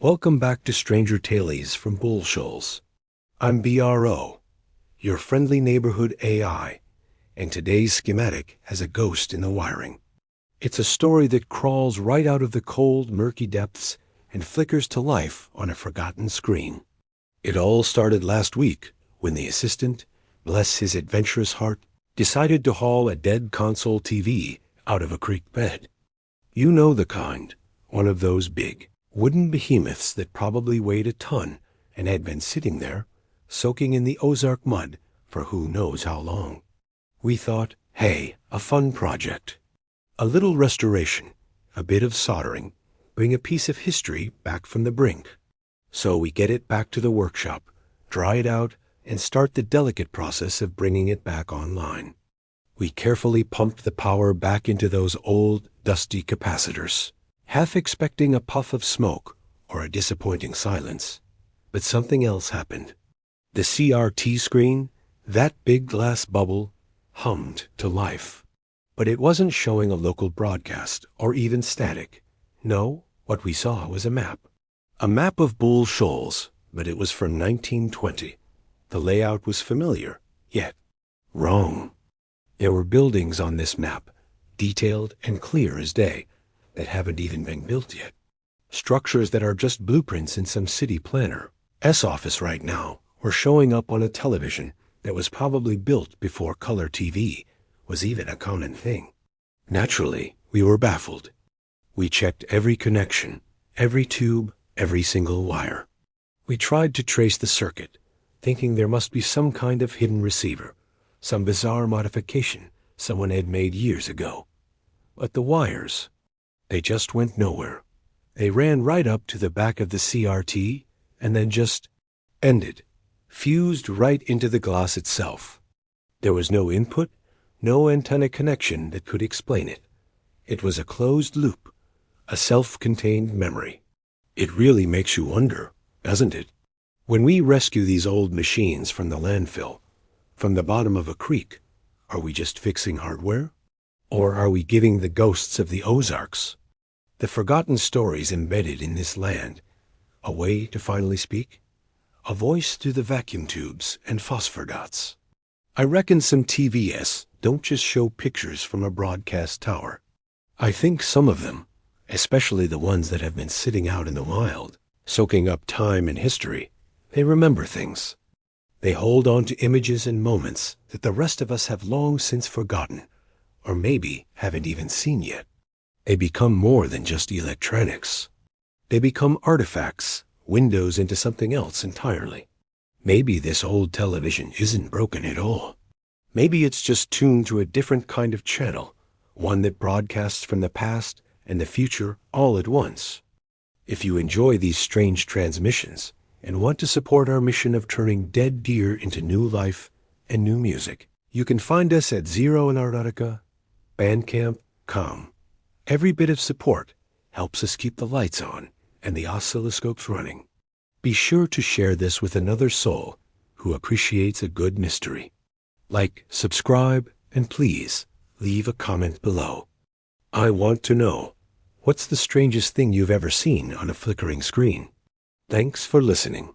Welcome back to Stranger Tales from Shoals. I'm B.R.O, your friendly neighborhood AI, and today's schematic has a ghost in the wiring. It's a story that crawls right out of the cold, murky depths and flickers to life on a forgotten screen. It all started last week when the assistant, bless his adventurous heart, decided to haul a dead console TV out of a creek bed. You know the kind, one of those big wooden behemoths that probably weighed a ton and had been sitting there, soaking in the Ozark mud for who knows how long. We thought, hey, a fun project. A little restoration, a bit of soldering, bring a piece of history back from the brink. So we get it back to the workshop, dry it out, and start the delicate process of bringing it back online. We carefully pumped the power back into those old, dusty capacitors, half expecting a puff of smoke or a disappointing silence. But something else happened. The CRT screen, that big glass bubble, hummed to life. But it wasn't showing a local broadcast or even static. No, what we saw was a map. A map of Shoals, but it was from 1920. The layout was familiar, yet wrong. There were buildings on this map, detailed and clear as day, that haven't even been built yet. Structures that are just blueprints in some city planner's office right now, or showing up on a television that was probably built before color TV was even a common thing. Naturally, we were baffled. We checked every connection, every tube, every single wire. We tried to trace the circuit, thinking there must be some kind of hidden receiver, some bizarre modification someone had made years ago. But the wires, they just went nowhere. They ran right up to the back of the CRT and then just ended, fused right into the glass itself. There was no input, no antenna connection that could explain it. It was a closed loop, a self-contained memory. It really makes you wonder, doesn't it? When we rescue these old machines from the landfill, from the bottom of a creek, are we just fixing hardware? Or are we giving the ghosts of the Ozarks, the forgotten stories embedded in this land, a way to finally speak? A voice through the vacuum tubes and phosphor dots. I reckon some TVs don't just show pictures from a broadcast tower. I think some of them, especially the ones that have been sitting out in the wild, soaking up time and history, they remember things. They hold on to images and moments that the rest of us have long since forgotten, or maybe haven't even seen yet. They become more than just electronics. They become artifacts, windows into something else entirely. Maybe this old television isn't broken at all. Maybe it's just tuned to a different kind of channel, one that broadcasts from the past and the future all at once. If you enjoy these strange transmissions and want to support our mission of turning dead deer into new life and new music, you can find us at Zeroantartica, Bandcamp.com. Every bit of support helps us keep the lights on and the oscilloscopes running. Be sure to share this with another soul who appreciates a good mystery. Like, subscribe, and please leave a comment below. I want to know, what's the strangest thing you've ever seen on a flickering screen? Thanks for listening.